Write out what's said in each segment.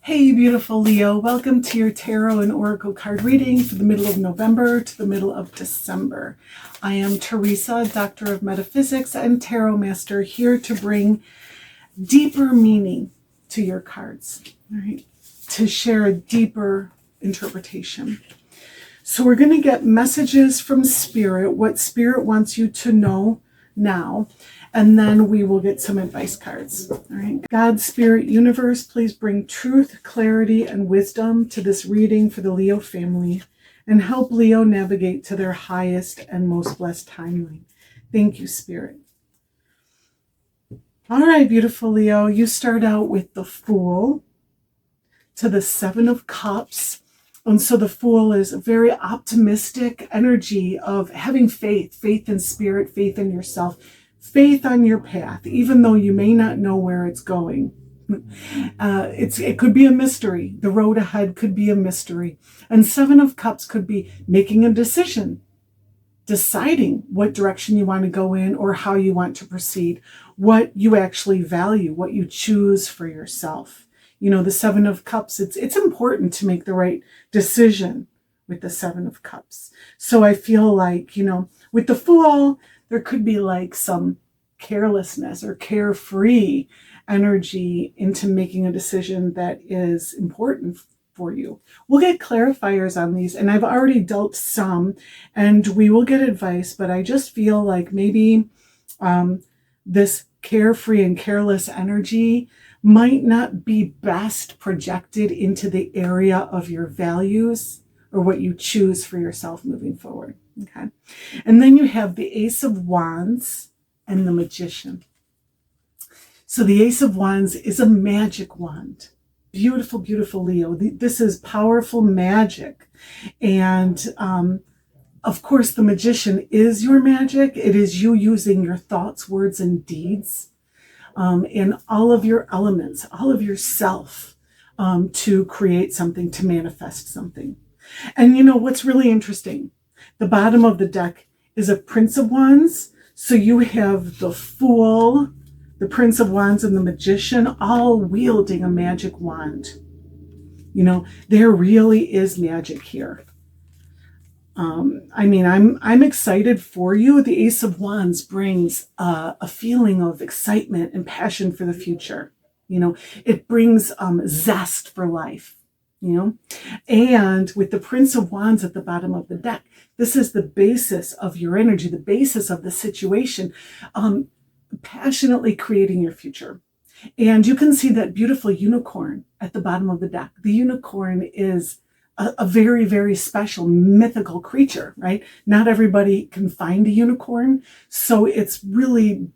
Hey, beautiful Leo. Welcome to your tarot and oracle card reading for the middle of November to the middle of December. I am Teresa, Doctor of Metaphysics and Tarot Master, here to bring deeper meaning to your cards, all right? To share a deeper interpretation. So we're going to get messages from Spirit, what Spirit wants you to know now, and then we will get some advice cards. All right. God, Spirit, Universe, please bring truth, clarity, and wisdom to this reading for the Leo family and help Leo navigate to their highest and most blessed timeline. Thank you, Spirit. All right, beautiful Leo, you start out with the Fool to the Seven of Cups. And so the Fool is a very optimistic energy of having faith in Spirit, faith in yourself, faith on your path, even though you may not know where it's going. It could be a mystery. The road ahead could be a mystery. And Seven of Cups could be making a decision, deciding what direction you want to go in or how you want to proceed, what you actually value, what you choose for yourself. You know, the Seven of Cups, it's important to make the right decision with the Seven of Cups. So I feel like, you know, with the Fool, there could be like some carelessness or carefree energy into making a decision that is important for you. We'll get clarifiers on these, and I've already dealt some, and we will get advice, but I just feel like maybe this carefree and careless energy might not be best projected into the area of your values or what you choose for yourself moving forward. Okay. And then you have the Ace of Wands and the Magician. So the Ace of Wands is a magic wand. Beautiful, beautiful Leo. This is powerful magic. And of course, the Magician is your magic. It is you using your thoughts, words, and deeds in all of your elements, all of yourself to create something, to manifest something. And you know what's really interesting? The bottom of the deck is a Prince of Wands. So you have the Fool, the Prince of Wands, and the Magician all wielding a magic wand. You know, there really is magic here. I'm excited for you. The Ace of Wands brings a feeling of excitement and passion for the future. You know, it brings zest for life. You know, and with the Prince of Wands at the bottom of the deck, this is the basis of your energy, the basis of the situation, passionately creating your future. And you can see that beautiful unicorn at the bottom of the deck. The unicorn is a very, very special mythical creature, right? Not everybody can find a unicorn. So it's really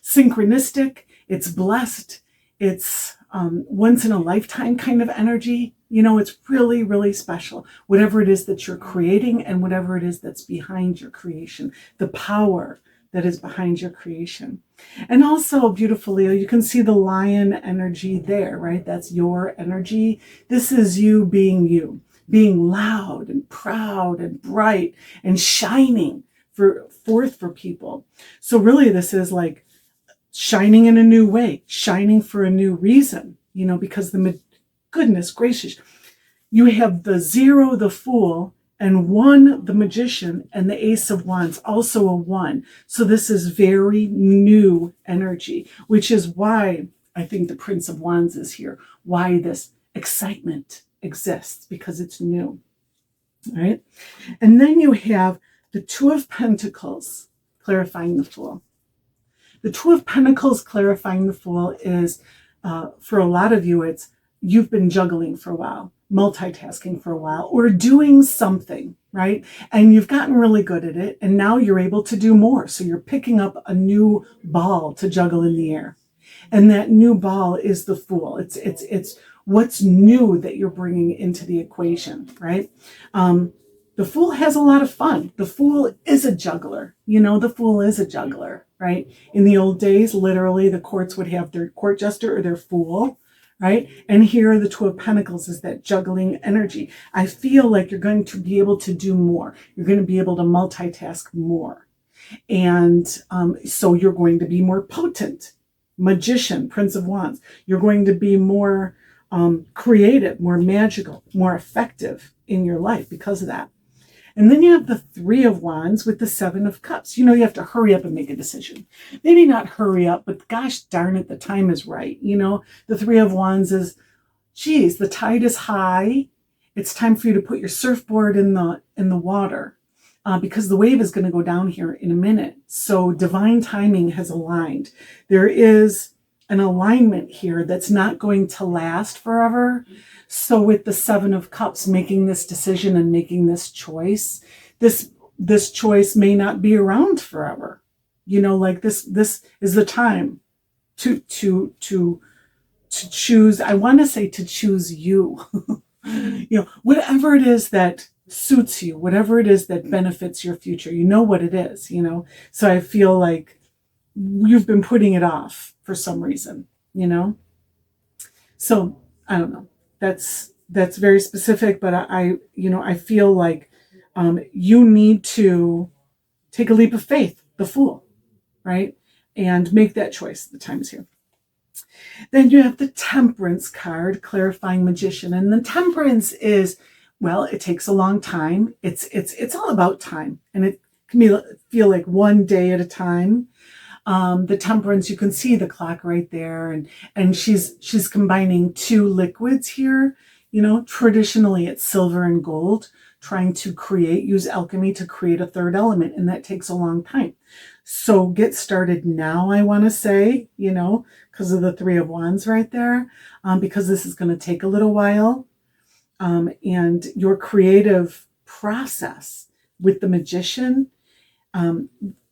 synchronistic. It's blessed. It's once in a lifetime kind of energy. You know, it's really, really special. Whatever it is that you're creating and whatever it is that's behind your creation, the power that is behind your creation. And also, beautiful Leo, you can see the lion energy there, right? That's your energy. This is you, being loud and proud and bright and shining forth for people. So really, this is like shining in a new way, shining for a new reason, you know, because goodness gracious, you have the 0, the Fool, and 1, the Magician, and the Ace of Wands, also a 1. So this is very new energy, which is why I think the Prince of Wands is here, why this excitement exists, because it's new, all right? And then you have the Two of Pentacles clarifying the Fool. The Two of Pentacles clarifying the Fool is, for a lot of you, it's you've been juggling for a while, multitasking for a while, or doing something, right? And you've gotten really good at it, and now you're able to do more. So you're picking up a new ball to juggle in the air. And that new ball is the Fool. It's what's new that you're bringing into the equation, right? The Fool has a lot of fun. The Fool is a juggler. You know, the Fool is a juggler, right? In the old days, literally, the courts would have their court jester or their Fool, right? And here, the Two of Pentacles is that juggling energy. I feel like you're going to be able to do more. You're going to be able to multitask more. And so you're going to be more potent, Magician, Prince of Wands. You're going to be more creative, more magical, more effective in your life because of that. And then you have the Three of Wands with the Seven of Cups. You have to hurry up and make a decision. Maybe not hurry up, but gosh darn it, the time is right. The Three of Wands is, geez, the tide is high. It's time for you to put your surfboard in the water because the wave is going to go down here in a minute. So divine timing has aligned. There is an alignment here that's not going to last forever. So with the Seven of Cups, making this decision and making this choice, this choice may not be around forever. Like this is the time to choose. I want to say to choose you. Whatever it is that suits you, whatever it is that benefits your future, what it is. So I feel like you've been putting it off for some reason. So I don't know. That's very specific, but I feel like you need to take a leap of faith, the Fool, right? And make that choice. The time is here. Then you have the Temperance card, clarifying Magician. And the Temperance is, well, it takes a long time. It's all about time. And it can feel like one day at a time. The Temperance, you can see the clock right there. And she's combining two liquids here. Traditionally it's silver and gold, trying to use alchemy to create a third element. And that takes a long time. So get started now, I want to say, because of the Three of Wands right there, because this is going to take a little while. And your creative process with the Magician,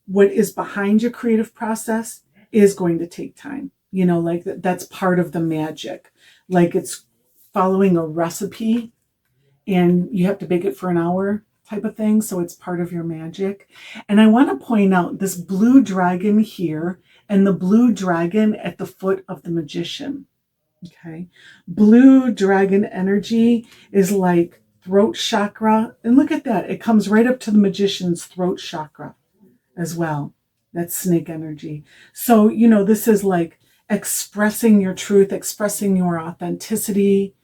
what is behind your creative process is going to take time. Like that's part of the magic. Like it's following a recipe and you have to bake it for an hour type of thing. So it's part of your magic. And I want to point out this blue dragon here and the blue dragon at the foot of the Magician. Okay. Blue dragon energy is like throat chakra. And look at that. It comes right up to the Magician's throat chakra as well. That's snake energy. So, this is like expressing your truth, expressing your authenticity,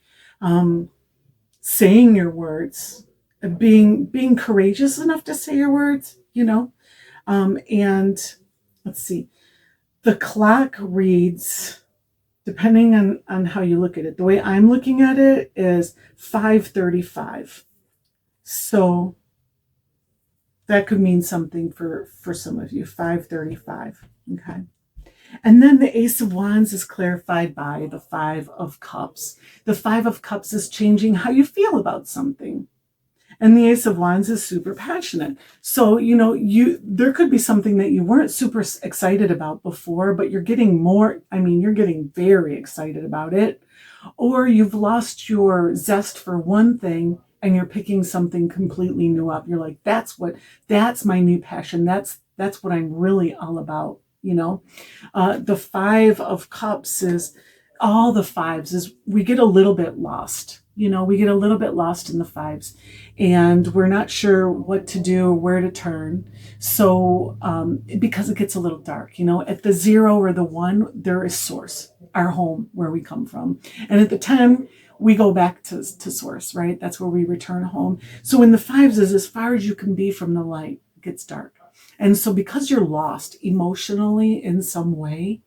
saying your words, being courageous enough to say your words, and let's see, the clock reads, depending on how you look at it, the way I'm looking at it is 5:35. So that could mean something for some of you, 5:35. Okay. And then the Ace of Wands is clarified by the Five of Cups. The Five of Cups is changing how you feel about something. And the Ace of Wands is super passionate. So, there could be something that you weren't super excited about before, but you're getting you're getting very excited about it. Or you've lost your zest for one thing and you're picking something completely new up. You're like, that's my new passion. That's what I'm really all about. The Five of Cups is all the fives is we get a little bit lost. We get a little bit lost in the fives and we're not sure what to do, where to turn. So, because it gets a little dark, at the 0 or the 1, there is source, our home, where we come from. And at the 10, we go back to source, right? That's where we return home. So in the fives is as far as you can be from the light, it gets dark. And so because you're lost emotionally in some way,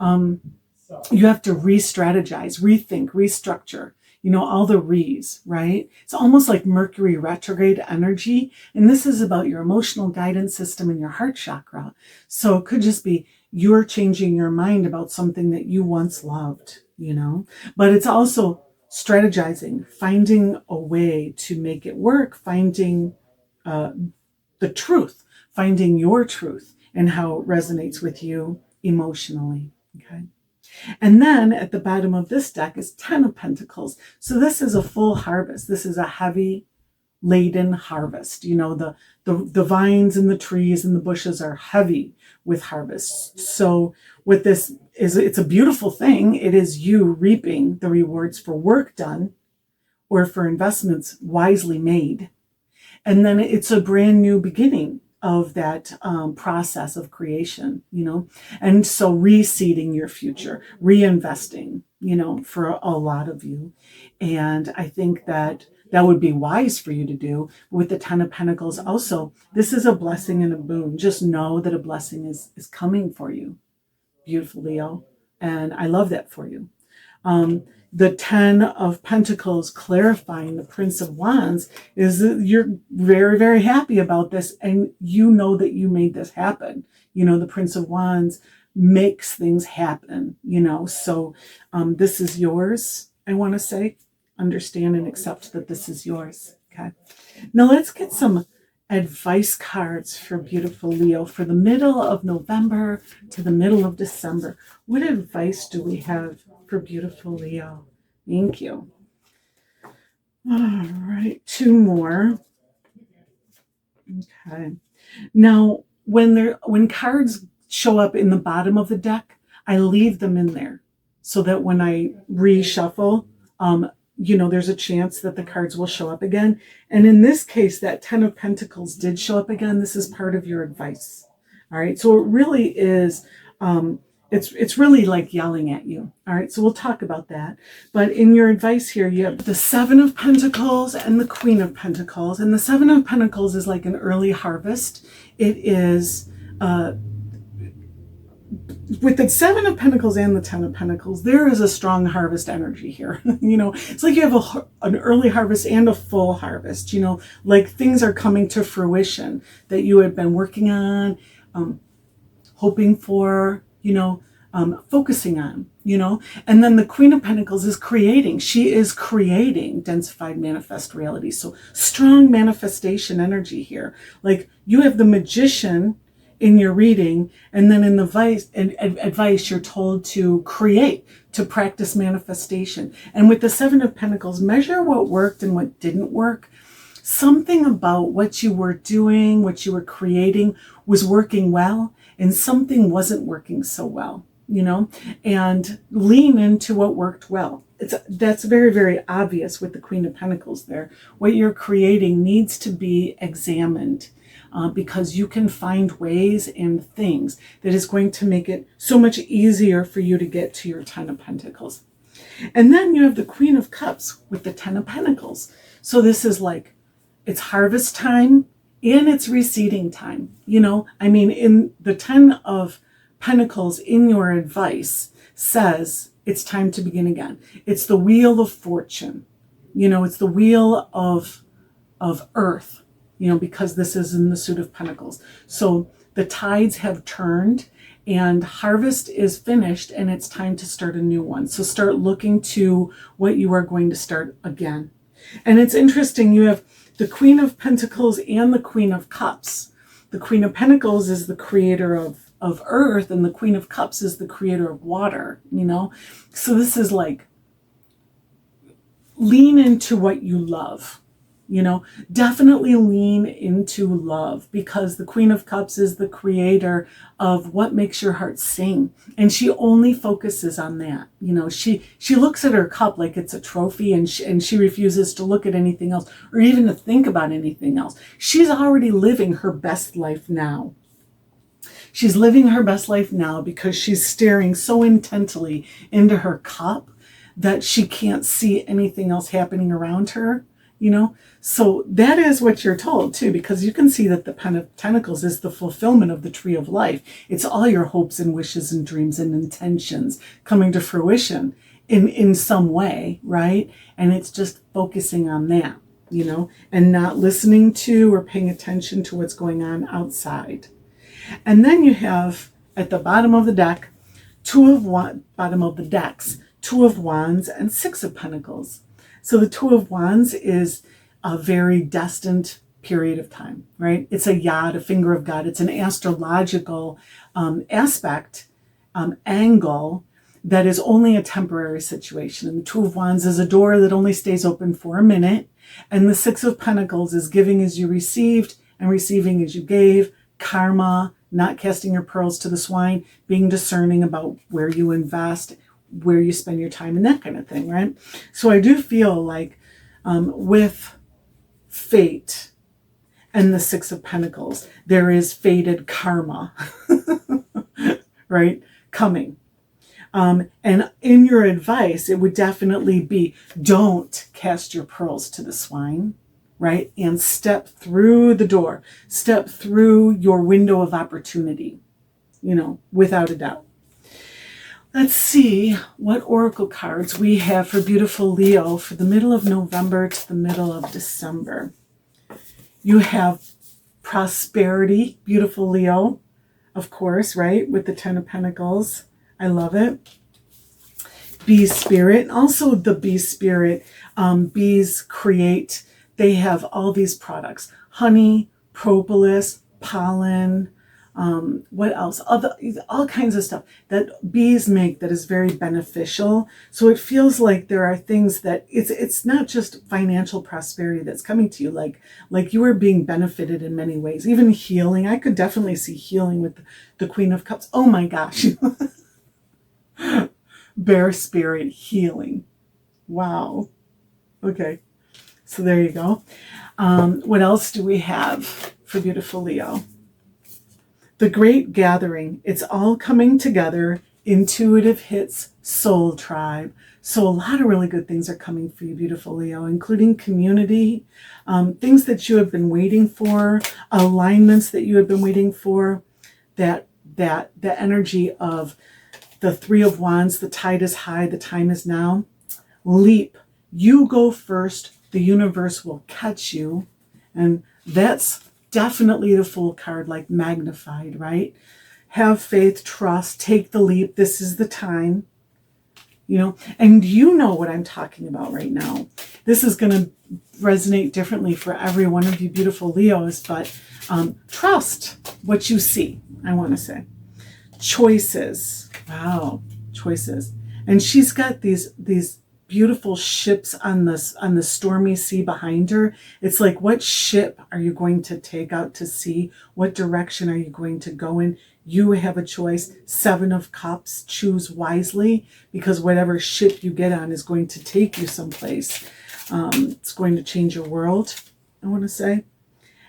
you have to re-strategize, rethink, restructure, all the re's, right? It's almost like Mercury retrograde energy. And this is about your emotional guidance system and your heart chakra. So it could just be you're changing your mind about something that you once loved, but it's also strategizing, finding a way to make it work, finding the truth, finding your truth and how it resonates with you emotionally. Okay. And then at the bottom of this deck is 10 of Pentacles. So this is a full harvest. This is a heavy laden harvest. The vines and the trees and the bushes are heavy with harvest. So what this is, it's a beautiful thing. It is you reaping the rewards for work done or for investments wisely made. And then it's a brand new beginning of that process of creation, and so reseeding your future, reinvesting, for a lot of you. And I think that would be wise for you to do with the Ten of Pentacles. Also, this is a blessing and a boon. Just know that a blessing is coming for you, beautiful Leo. And I love that for you. The Ten of Pentacles clarifying the Prince of Wands is that you're very, very happy about this, and you know that you made this happen. The Prince of Wands makes things happen, so this is yours, I want to say. Understand and accept that this is yours. Okay. Now let's get some advice cards for beautiful Leo for the middle of November to the middle of December. What advice do we have for beautiful Leo? Thank you. All right, 2 more. Okay. Now, when cards show up in the bottom of the deck, I leave them in there so that when I reshuffle, there's a chance that the cards will show up again. And in this case, that Ten of Pentacles did show up again. This is part of your advice. All right. So it really is, it's really like yelling at you. All right. So we'll talk about that. But in your advice here, you have the Seven of Pentacles and the Queen of Pentacles. And the Seven of Pentacles is like an early harvest. It is, with the Seven of Pentacles and the Ten of Pentacles, there is a strong harvest energy here. It's like you have an early harvest and a full harvest, like things are coming to fruition that you had been working on, hoping for, focusing on, and then the Queen of Pentacles is creating. She is creating densified manifest reality. So strong manifestation energy here. Like you have the Magician in your reading, and then in the advice you're told to create, to practice manifestation. And with the Seven of Pentacles, measure what worked and what didn't work. Something about what you were doing, what you were creating was working well, and something wasn't working so well, and lean into what worked well. That's very, very obvious with the Queen of Pentacles there. What you're creating needs to be examined. Because you can find ways and things that is going to make it so much easier for you to get to your Ten of Pentacles. And then you have the Queen of Cups with the Ten of Pentacles. So this is like, it's harvest time and it's receding time. In the Ten of Pentacles in your advice says it's time to begin again. It's the Wheel of Fortune. It's the Wheel of Earth. Because this is in the Suit of Pentacles. So the tides have turned and harvest is finished and it's time to start a new one. So start looking to what you are going to start again. And it's interesting, you have the Queen of Pentacles and the Queen of Cups. The Queen of Pentacles is the creator of earth, and the Queen of Cups is the creator of water, So this is like, lean into what you love. Definitely lean into love, because the Queen of Cups is the creator of what makes your heart sing. And she only focuses on that. She looks at her cup like it's a trophy, and she refuses to look at anything else or even to think about anything else. She's already living her best life now. She's living her best life now because she's staring so intently into her cup that she can't see anything else happening around her. So that is what you're told too, because you can see that the Pen of Pentacles is the fulfillment of the Tree of Life. It's all your hopes and wishes and dreams and intentions coming to fruition in some way, right? And it's just focusing on that, and not listening to or paying attention to what's going on outside. And then you have at the bottom of the deck, Two of Wands and Six of Pentacles. So the Two of Wands is a very destined period of time, right? It's a yod, a finger of God. It's an astrological aspect, angle that is only a temporary situation. And the Two of Wands is a door that only stays open for a minute. And the Six of Pentacles is giving as you received and receiving as you gave, karma, not casting your pearls to the swine, being discerning about where you invest, where you spend your time, and that kind of thing, right? So I do feel like with fate and the Six of Pentacles. There is fated karma, right? Coming. And in your advice, it would definitely be, don't cast your pearls to the swine, right? And step through the door, step through your window of opportunity, without a doubt. Let's see what oracle cards we have for beautiful Leo for the middle of November to the middle of December. You have prosperity, beautiful Leo, of course, right? With the Ten of Pentacles. I love it. Bee spirit, also the bee spirit. Bees create, they have all these products: honey, propolis, pollen, what else? All kinds of stuff that bees make that is very beneficial. So it feels like there are things that it's not just financial prosperity that's coming to you, like you are being benefited in many ways, even healing. I could definitely see healing with the Queen of Cups. Oh my gosh. Bear spirit healing. Wow. Okay. So there you go. What else do we have for beautiful Leo? The Great Gathering. It's all coming together. Intuitive hits, soul tribe. So a lot of really good things are coming for you, beautiful Leo, including community, things that you have been waiting for, alignments that you have been waiting for, the energy of the Three of Wands. The tide is high, the time is now. Leap. You go first. The universe will catch you. And that's definitely the Fool card, like magnified, right? Have faith, trust, take the leap. This is the time, and you know what I'm talking about right now. This is going to resonate differently for every one of you beautiful Leos, but trust what you see, I want to say. Choices. Wow, choices. And she's got these beautiful ships on the stormy sea behind her. It's like, what ship are you going to take out to sea? What direction are you going to go in? You have a choice. Seven of Cups. Choose wisely, because whatever ship you get on is going to take you someplace. It's going to change your world, I want to say.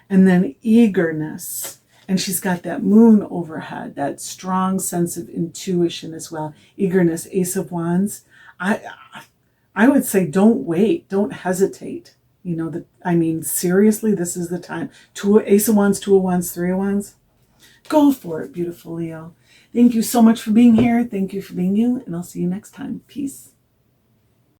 And then eagerness. And she's got that moon overhead, that strong sense of intuition as well. Eagerness, Ace of Wands. I would say don't wait, don't hesitate. Seriously, this is the time. Ace of Wands, Two of Wands, Three of Wands. Go for it, beautiful Leo. Thank you so much for being here. Thank you for being you, and I'll see you next time. Peace.